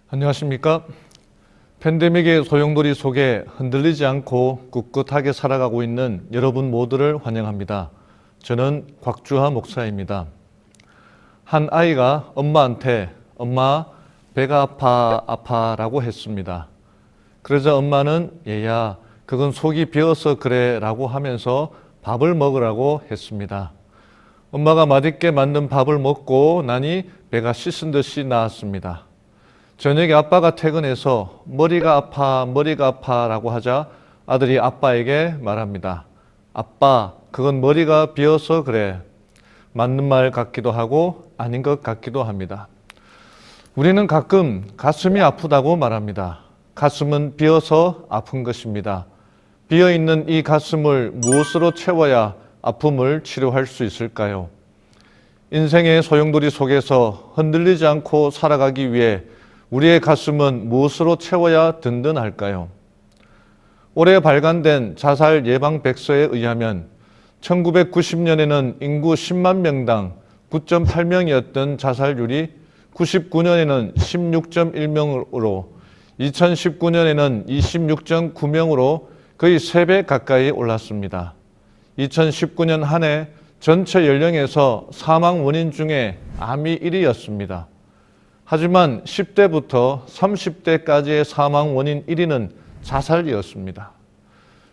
안녕하십니까? 팬데믹의 소용돌이 속에 흔들리지 않고 꿋꿋하게 살아가고 있는 여러분 모두를 환영합니다. 저는 곽주하 목사입니다. 한 아이가 엄마한테 엄마 배가 아파라고 했습니다. 그러자 엄마는 얘야 그건 속이 비어서 그래 라고 하면서 밥을 먹으라고 했습니다. 엄마가 맛있게 만든 밥을 먹고 나니 배가 씻은 듯이 나았습니다. 저녁에 아빠가 퇴근해서 머리가 아파 라고 하자 아들이 아빠에게 말합니다. 아빠, 그건 머리가 비어서 그래. 맞는 말 같기도 하고 아닌 것 같기도 합니다. 우리는 가끔 가슴이 아프다고 말합니다. 가슴은 비어서 아픈 것입니다. 비어있는 이 가슴을 무엇으로 채워야 아픔을 치료할 수 있을까요? 인생의 소용돌이 속에서 흔들리지 않고 살아가기 위해 우리의 가슴은 무엇으로 채워야 든든할까요? 올해 발간된 자살 예방 백서에 의하면 1990년에는 인구 10만 명당 9.8명이었던 자살률이 99년에는 16.1명으로 2019년에는 26.9명으로 거의 3배 가까이 올랐습니다. 2019년 한 해 전체 연령에서 사망 원인 중에 암이 1위였습니다. 하지만 10대부터 30대까지의 사망 원인 1위는 자살이었습니다.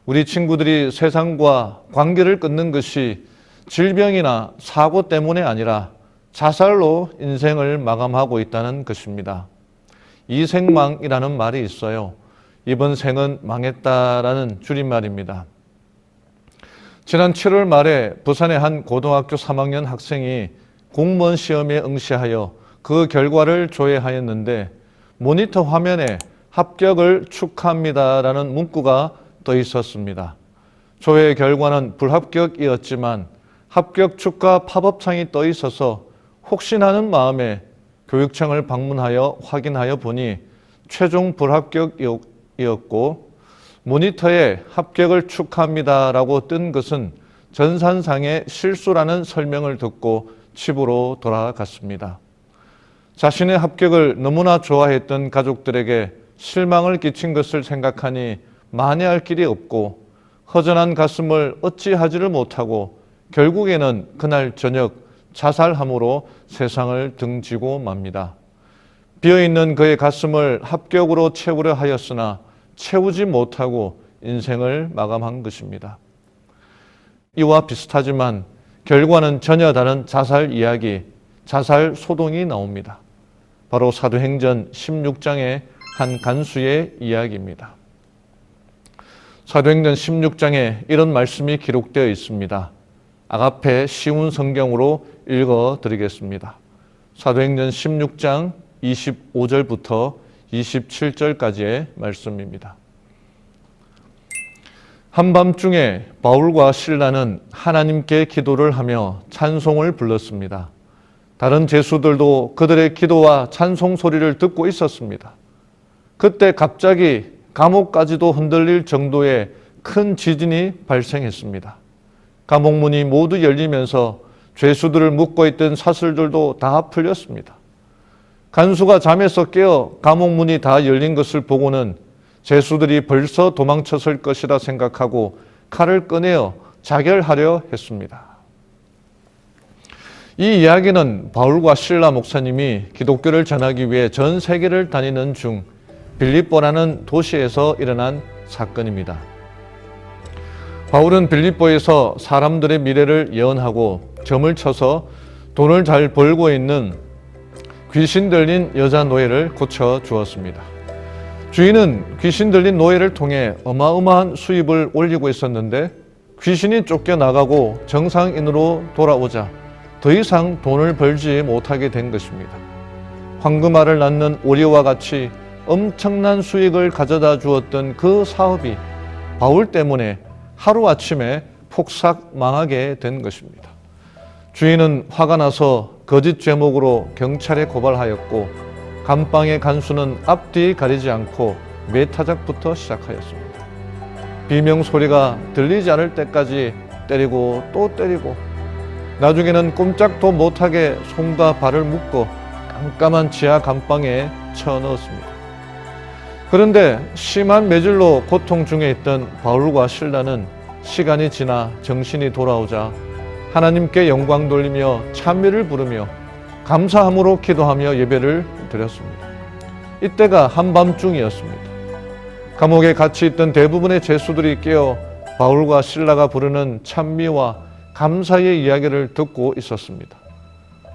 우리 친구들이 세상과 관계를 끊는 것이 질병이나 사고 때문에 아니라 자살로 인생을 마감하고 있다는 것입니다. 이생망이라는 말이 있어요. 이번 생은 망했다라는 줄임말입니다. 지난 7월 말에 부산의 한 고등학교 3학년 학생이 공무원 시험에 응시하여 그 결과를 조회하였는데 모니터 화면에 합격을 축하합니다라는 문구가 떠 있었습니다. 조회 결과는 불합격이었지만 합격 축하 팝업창이 떠 있어서 혹시나 하는 마음에 교육청을 방문하여 확인하여 보니 최종 불합격이었고 모니터에 합격을 축하합니다라고 뜬 것은 전산상의 실수라는 설명을 듣고 집으로 돌아갔습니다. 자신의 합격을 너무나 좋아했던 가족들에게 실망을 끼친 것을 생각하니 만회할 길이 없고 허전한 가슴을 어찌하지를 못하고 결국에는 그날 저녁 자살함으로 세상을 등지고 맙니다. 비어있는 그의 가슴을 합격으로 채우려 하였으나 채우지 못하고 인생을 마감한 것입니다. 이와 비슷하지만 결과는 전혀 다른 자살 이야기, 자살 소동이 나옵니다. 바로 사도행전 16장의 한 간수의 이야기입니다. 사도행전 16장에 이런 말씀이 기록되어 있습니다. 아가페 쉬운 성경으로 읽어드리겠습니다. 사도행전 16장 25절부터 27절까지의 말씀입니다. 한밤중에 바울과 실라는 하나님께 기도를 하며 찬송을 불렀습니다. 다른 제수들도 그들의 기도와 찬송 소리를 듣고 있었습니다. 그때 갑자기 감옥까지도 흔들릴 정도의 큰 지진이 발생했습니다. 감옥 문이 모두 열리면서 죄수들을 묶고 있던 사슬들도 다 풀렸습니다. 간수가 잠에서 깨어 감옥 문이 다 열린 것을 보고는 죄수들이 벌써 도망쳤을 것이라 생각하고 칼을 꺼내어 자결하려 했습니다. 이 이야기는 바울과 실라 목사님이 기독교를 전하기 위해 전 세계를 다니는 중 빌립보라는 도시에서 일어난 사건입니다. 바울은 빌립보에서 사람들의 미래를 예언하고 점을 쳐서 돈을 잘 벌고 있는 귀신 들린 여자 노예를 고쳐 주었습니다. 주인은 귀신 들린 노예를 통해 어마어마한 수입을 올리고 있었는데 귀신이 쫓겨나가고 정상인으로 돌아오자 더 이상 돈을 벌지 못하게 된 것입니다. 황금알을 낳는 오리와 같이 엄청난 수익을 가져다 주었던 그 사업이 바울 때문에 하루아침에 폭삭 망하게 된 것입니다. 주인은 화가 나서 거짓 제목으로 경찰에 고발하였고 감방의 간수는 앞뒤 가리지 않고 매타작부터 시작하였습니다. 비명 소리가 들리지 않을 때까지 때리고 또 때리고 나중에는 꼼짝도 못하게 손과 발을 묶어 깜깜한 지하 감방에 쳐넣었습니다. 그런데 심한 매질로 고통 중에 있던 바울과 실라는 시간이 지나 정신이 돌아오자 하나님께 영광 돌리며 찬미를 부르며 감사함으로 기도하며 예배를 드렸습니다. 이때가 한밤중이었습니다. 감옥에 갇혀 있던 대부분의 죄수들이 깨어 바울과 실라가 부르는 찬미와 감사의 이야기를 듣고 있었습니다.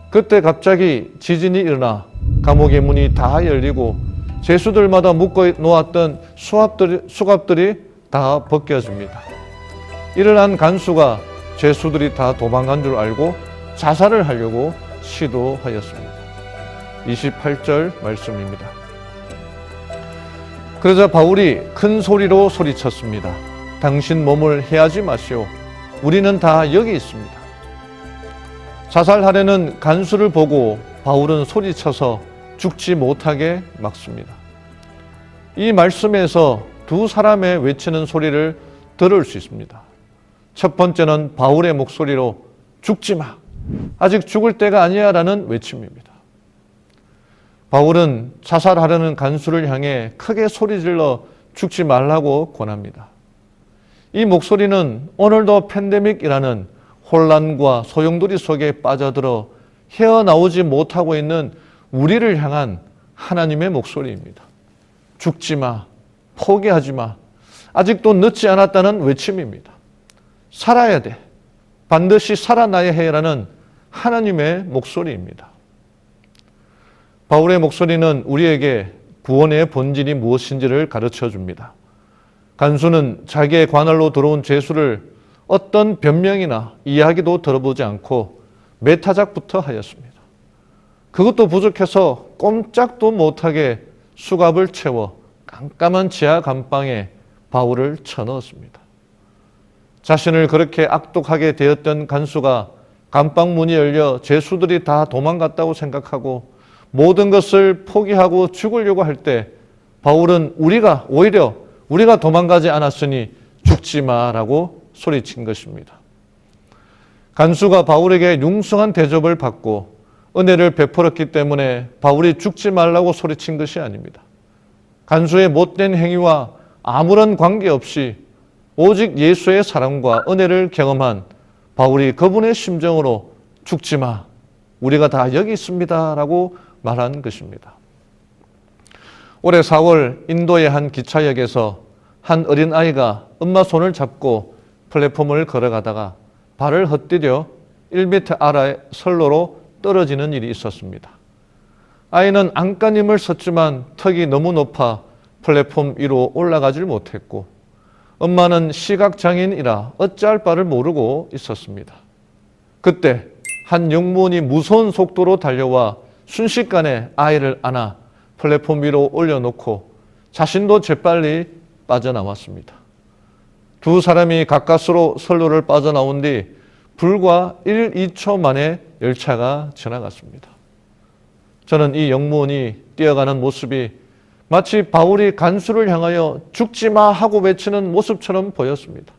그때 갑자기 지진이 일어나 감옥의 문이 다 열리고 죄수들마다 묶어 놓았던 수갑들이 다 벗겨집니다. 이를 한 간수가 죄수들이 다 도망간 줄 알고 자살을 하려고 시도하였습니다. 28절 말씀입니다. 그러자 바울이 큰 소리로 소리쳤습니다. 당신 몸을 해하지 마시오. 우리는 다 여기 있습니다. 자살하려는 간수를 보고 바울은 소리쳐서 죽지 못하게 막습니다. 이 말씀에서 두 사람의 외치는 소리를 들을 수 있습니다. 첫 번째는 바울의 목소리로 죽지 마. 아직 죽을 때가 아니야 라는 외침입니다. 바울은 자살하려는 간수를 향해 크게 소리질러 죽지 말라고 권합니다. 이 목소리는 오늘도 팬데믹이라는 혼란과 소용돌이 속에 빠져들어 헤어나오지 못하고 있는 우리를 향한 하나님의 목소리입니다. 죽지 마, 포기하지 마, 아직도 늦지 않았다는 외침입니다. 살아야 돼, 반드시 살아나야 해라는 하나님의 목소리입니다. 바울의 목소리는 우리에게 구원의 본질이 무엇인지를 가르쳐 줍니다. 간수는 자기의 관할로 들어온 죄수를 어떤 변명이나 이야기도 들어보지 않고 매타작부터 하였습니다. 그것도 부족해서 꼼짝도 못하게 수갑을 채워 깜깜한 지하 감방에 바울을 쳐넣었습니다. 자신을 그렇게 악독하게 대했던 간수가 감방 문이 열려 죄수들이 다 도망갔다고 생각하고 모든 것을 포기하고 죽으려고 할 때 바울은 오히려 우리가 도망가지 않았으니 죽지 마라고 소리친 것입니다. 간수가 바울에게 융숭한 대접을 받고 은혜를 베풀었기 때문에 바울이 죽지 말라고 소리친 것이 아닙니다. 간수의 못된 행위와 아무런 관계없이 오직 예수의 사랑과 은혜를 경험한 바울이 그분의 심정으로 죽지 마, 우리가 다 여기 있습니다 라고 말한 것입니다. 올해 4월 인도의 한 기차역에서 한 어린아이가 엄마 손을 잡고 플랫폼을 걸어가다가 발을 헛디뎌 1m 아래 선로로 떨어지는 일이 있었습니다. 아이는 안간힘을 썼지만 턱이 너무 높아 플랫폼 위로 올라가질 못했고 엄마는 시각장애인이라 어찌할 바를 모르고 있었습니다. 그때 한 영무원이 무서운 속도로 달려와 순식간에 아이를 안아 플랫폼 위로 올려놓고 자신도 재빨리 빠져나왔습니다. 두 사람이 가까스로 선로를 빠져나온 뒤 불과 1, 2초 만에 열차가 지나갔습니다. 저는 이 영무원이 뛰어가는 모습이 마치 바울이 간수를 향하여 죽지 마 하고 외치는 모습처럼 보였습니다.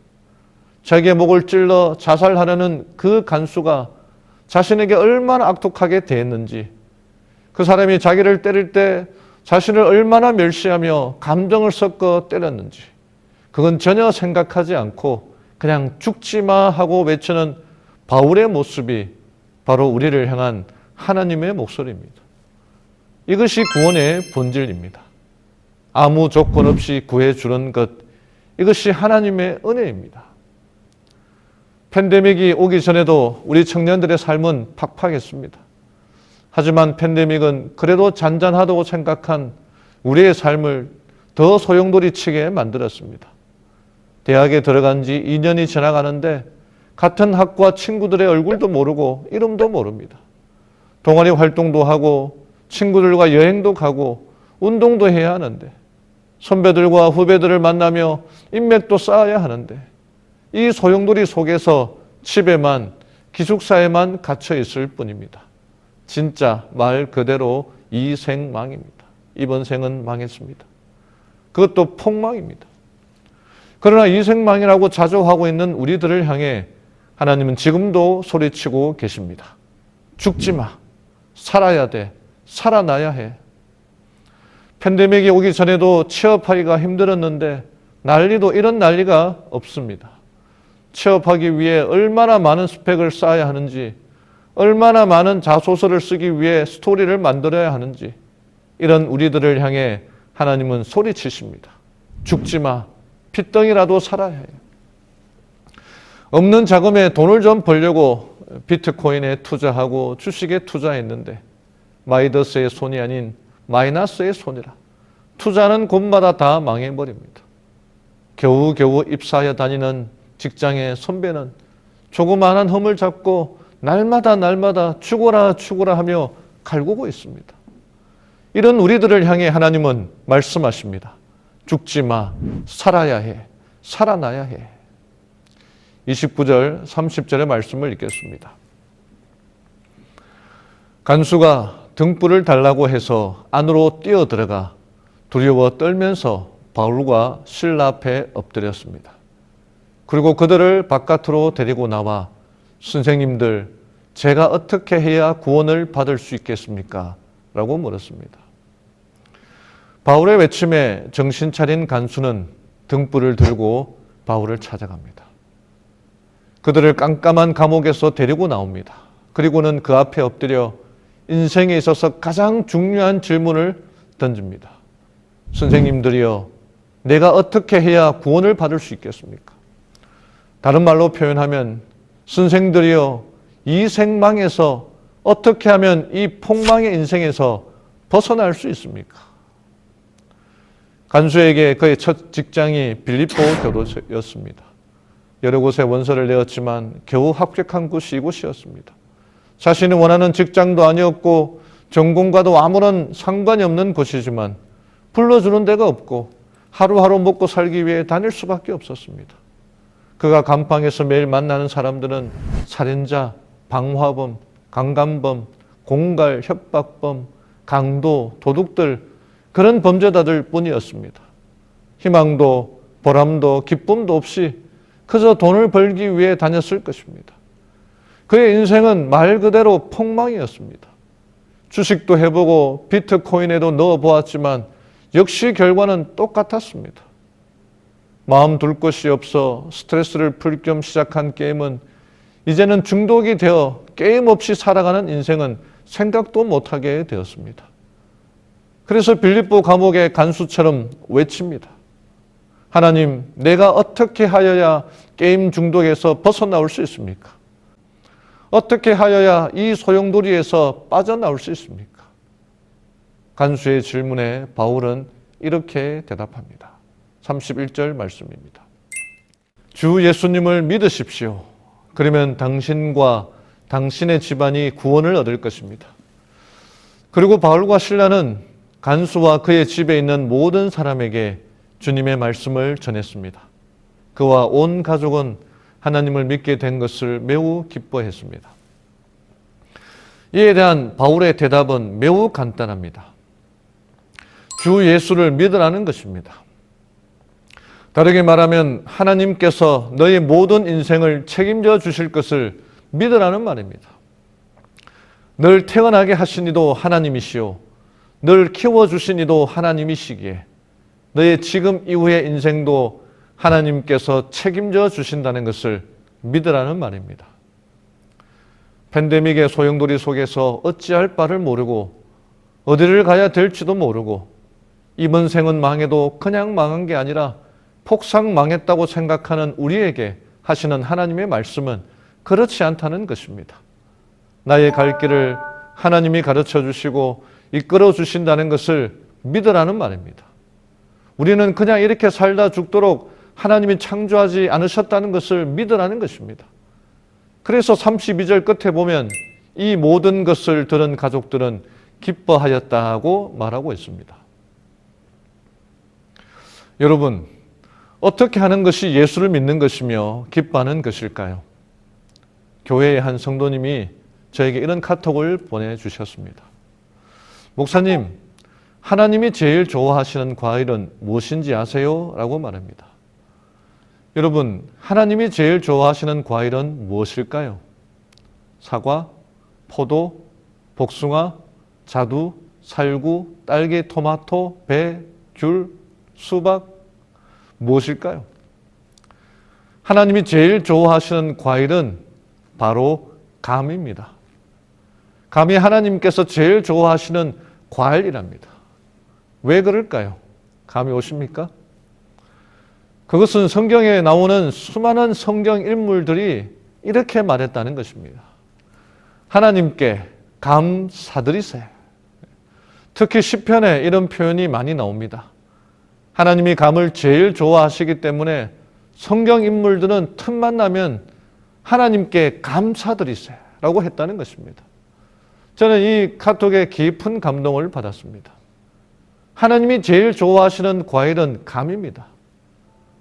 자기의 목을 찔러 자살하려는 그 간수가 자신에게 얼마나 악독하게 대했는지, 그 사람이 자기를 때릴 때 자신을 얼마나 멸시하며 감정을 섞어 때렸는지 그건 전혀 생각하지 않고 그냥 죽지 마 하고 외치는 바울의 모습이 바로 우리를 향한 하나님의 목소리입니다. 이것이 구원의 본질입니다. 아무 조건 없이 구해주는 것, 이것이 하나님의 은혜입니다. 팬데믹이 오기 전에도 우리 청년들의 삶은 팍팍했습니다. 하지만 팬데믹은 그래도 잔잔하다고 생각한 우리의 삶을 더 소용돌이 치게 만들었습니다. 대학에 들어간 지 2년이 지나가는데 같은 학과 친구들의 얼굴도 모르고 이름도 모릅니다. 동아리 활동도 하고 친구들과 여행도 가고 운동도 해야 하는데 선배들과 후배들을 만나며 인맥도 쌓아야 하는데 이 소용돌이 속에서 집에만 기숙사에만 갇혀 있을 뿐입니다. 진짜 말 그대로 이생망입니다. 이번 생은 망했습니다. 그것도 폭망입니다. 그러나 이생망이라고 자조하고 있는 우리들을 향해 하나님은 지금도 소리치고 계십니다. 죽지 마. 살아야 돼. 살아나야 해. 팬데믹이 오기 전에도 취업하기가 힘들었는데 이런 난리가 없습니다. 취업하기 위해 얼마나 많은 스펙을 쌓아야 하는지, 얼마나 많은 자소서를 쓰기 위해 스토리를 만들어야 하는지, 이런 우리들을 향해 하나님은 소리치십니다. 죽지 마. 핏덩이라도 살아야 해요. 없는 자금에 돈을 좀 벌려고 비트코인에 투자하고 주식에 투자했는데 마이더스의 손이 아닌 마이너스의 손이라 투자는 곳마다 다 망해버립니다. 겨우겨우 입사하여 다니는 직장의 선배는 조그마한 흠을 잡고 날마다 죽어라 하며 갈구고 있습니다. 이런 우리들을 향해 하나님은 말씀하십니다. 죽지 마. 살아야 해. 살아나야 해. 29절, 30절의 말씀을 읽겠습니다. 간수가 등불을 달라고 해서 안으로 뛰어들어가 두려워 떨면서 바울과 실라 앞에 엎드렸습니다. 그리고 그들을 바깥으로 데리고 나와 선생님들, 제가 어떻게 해야 구원을 받을 수 있겠습니까? 라고 물었습니다. 바울의 외침에 정신 차린 간수는 등불을 들고 바울을 찾아갑니다. 그들을 깜깜한 감옥에서 데리고 나옵니다. 그리고는 그 앞에 엎드려 인생에 있어서 가장 중요한 질문을 던집니다. 선생님들이여, 내가 어떻게 해야 구원을 받을 수 있겠습니까? 다른 말로 표현하면 선생들이여, 이 생망에서 어떻게 하면 이 폭망의 인생에서 벗어날 수 있습니까? 간수에게 그의 첫 직장이 빌립보 교도소였습니다. 여러 곳에 원서를 내었지만 겨우 합격한 곳이 이곳이었습니다. 자신이 원하는 직장도 아니었고 전공과도 아무런 상관이 없는 곳이지만 불러주는 데가 없고 하루하루 먹고 살기 위해 다닐 수밖에 없었습니다. 그가 감방에서 매일 만나는 사람들은 살인자, 방화범, 강간범, 공갈, 협박범, 강도, 도둑들, 그런 범죄자들 뿐이었습니다. 희망도 보람도 기쁨도 없이 그저 돈을 벌기 위해 다녔을 것입니다. 그의 인생은 말 그대로 폭망이었습니다. 주식도 해보고 비트코인에도 넣어보았지만 역시 결과는 똑같았습니다. 마음 둘 곳이 없어 스트레스를 풀 겸 시작한 게임은 이제는 중독이 되어 게임 없이 살아가는 인생은 생각도 못하게 되었습니다. 그래서 빌립보 감옥의 간수처럼 외칩니다. 하나님, 내가 어떻게 하여야 게임 중독에서 벗어나올 수 있습니까? 어떻게 하여야 이 소용돌이에서 빠져나올 수 있습니까? 간수의 질문에 바울은 이렇게 대답합니다. 31절 말씀입니다. 주 예수님을 믿으십시오. 그러면 당신과 당신의 집안이 구원을 얻을 것입니다. 그리고 바울과 실라는 간수와 그의 집에 있는 모든 사람에게 주님의 말씀을 전했습니다. 그와 온 가족은 하나님을 믿게 된 것을 매우 기뻐했습니다. 이에 대한 바울의 대답은 매우 간단합니다. 주 예수를 믿으라는 것입니다. 다르게 말하면 하나님께서 너의 모든 인생을 책임져 주실 것을 믿으라는 말입니다. 널 태어나게 하신 이도 하나님이시오. 널 키워주신 이도 하나님이시기에 너의 지금 이후의 인생도 하나님께서 책임져 주신다는 것을 믿으라는 말입니다. 팬데믹의 소용돌이 속에서 어찌할 바를 모르고 어디를 가야 될지도 모르고 이번 생은 망해도 그냥 망한 게 아니라 폭삭 망했다고 생각하는 우리에게 하시는 하나님의 말씀은 그렇지 않다는 것입니다. 나의 갈 길을 하나님이 가르쳐 주시고 이끌어 주신다는 것을 믿으라는 말입니다. 우리는 그냥 이렇게 살다 죽도록 하나님이 창조하지 않으셨다는 것을 믿으라는 것입니다. 그래서 32절 끝에 보면 이 모든 것을 들은 가족들은 기뻐하였다고 말하고 있습니다. 여러분, 어떻게 하는 것이 예수를 믿는 것이며 기뻐하는 것일까요? 교회의 한 성도님이 저에게 이런 카톡을 보내주셨습니다. 목사님, 하나님이 제일 좋아하시는 과일은 무엇인지 아세요? 라고 말합니다. 여러분, 하나님이 제일 좋아하시는 과일은 무엇일까요? 사과, 포도, 복숭아, 자두, 살구, 딸기, 토마토, 배, 귤, 수박, 무엇일까요? 하나님이 제일 좋아하시는 과일은 바로 감입니다. 감이 하나님께서 제일 좋아하시는 과일이랍니다. 왜 그럴까요? 감이 오십니까? 그것은 성경에 나오는 수많은 성경 인물들이 이렇게 말했다는 것입니다. 하나님께 감사드리세. 특히 시편에 이런 표현이 많이 나옵니다. 하나님이 감을 제일 좋아하시기 때문에 성경 인물들은 틈만 나면 하나님께 감사드리세 라고 했다는 것입니다. 저는 이 카톡에 깊은 감동을 받았습니다. 하나님이 제일 좋아하시는 과일은 감입니다.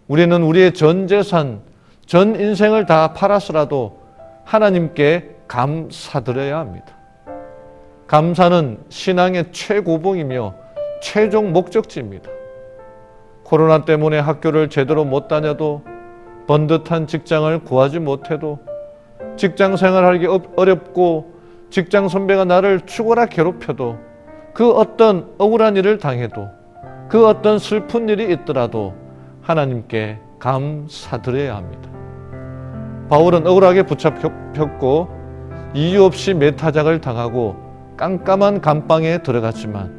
우리는 우리의 전 재산, 전 인생을 다 팔아서라도 하나님께 감사드려야 합니다. 감사는 신앙의 최고봉이며 최종 목적지입니다. 코로나 때문에 학교를 제대로 못 다녀도, 번듯한 직장을 구하지 못해도, 직장 생활하기 어렵고 직장 선배가 나를 죽어라 괴롭혀도, 그 어떤 억울한 일을 당해도, 그 어떤 슬픈 일이 있더라도 하나님께 감사드려야 합니다. 바울은 억울하게 붙잡혔고 이유 없이 매타작을 당하고 깜깜한 감방에 들어갔지만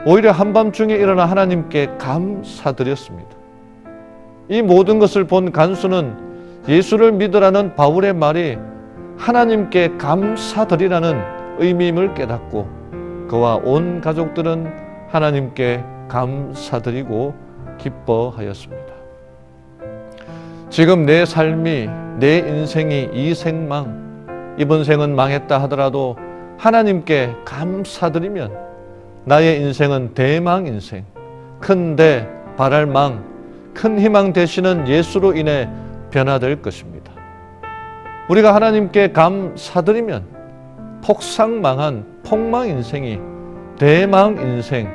오히려 한밤중에 일어나 하나님께 감사드렸습니다. 이 모든 것을 본 간수는 예수를 믿으라는 바울의 말이 하나님께 감사드리라는 의미임을 깨닫고 그와 온 가족들은 하나님께 감사드리고 기뻐하였습니다. 지금 내 삶이, 내 인생이 이생망, 이번 생은 망했다 하더라도 하나님께 감사드리면 나의 인생은 대망 인생, 큰데 바랄 망, 큰 희망 되시는 예수로 인해 변화될 것입니다. 우리가 하나님께 감사드리면 폭삭망한 폭망 인생이 대망 인생,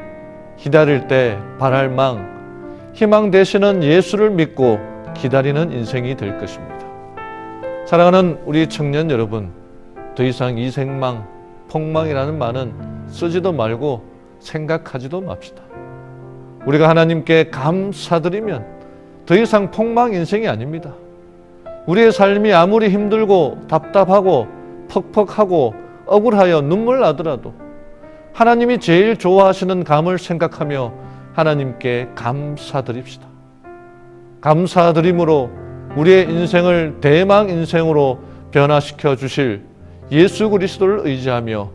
기다릴 때 바랄 망, 희망 되시는 예수를 믿고 기다리는 인생이 될 것입니다. 사랑하는 우리 청년 여러분, 더 이상 이생망, 폭망이라는 말은 쓰지도 말고 생각하지도 맙시다. 우리가 하나님께 감사드리면 더 이상 폭망 인생이 아닙니다. 우리의 삶이 아무리 힘들고 답답하고 퍽퍽하고 억울하여 눈물 나더라도 하나님이 제일 좋아하시는 감을 생각하며 하나님께 감사드립시다. 감사드림으로 우리의 인생을 대망 인생으로 변화시켜 주실 예수 그리스도를 의지하며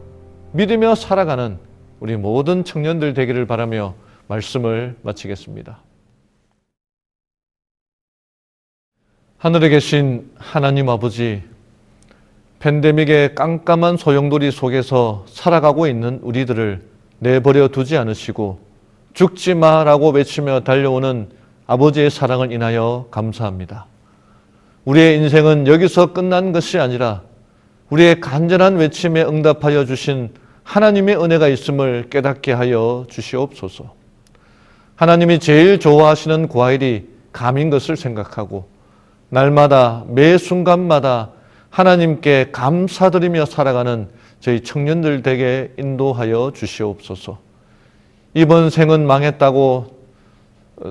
믿으며 살아가는 우리 모든 청년들 되기를 바라며 말씀을 마치겠습니다. 하늘에 계신 하나님 아버지, 팬데믹의 깜깜한 소용돌이 속에서 살아가고 있는 우리들을 내버려 두지 않으시고 죽지 마라고 외치며 달려오는 아버지의 사랑을 인하여 감사합니다. 우리의 인생은 여기서 끝난 것이 아니라 우리의 간절한 외침에 응답하여 주신 하나님의 은혜가 있음을 깨닫게 하여 주시옵소서. 하나님이 제일 좋아하시는 과일이 감인 것을 생각하고 날마다 매 순간마다 하나님께 감사드리며 살아가는 저희 청년들 되게 인도하여 주시옵소서. 이번 생은 망했다고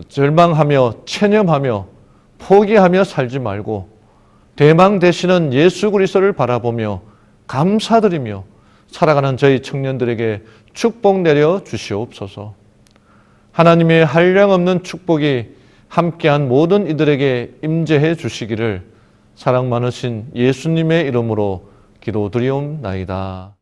절망하며 체념하며 포기하며 살지 말고 대망 되시는 예수 그리스도를 바라보며 감사드리며 살아가는 저희 청년들에게 축복 내려 주시옵소서. 하나님의 한량없는 축복이 함께한 모든 이들에게 임재해 주시기를 사랑 많으신 예수님의 이름으로 기도드리옵나이다.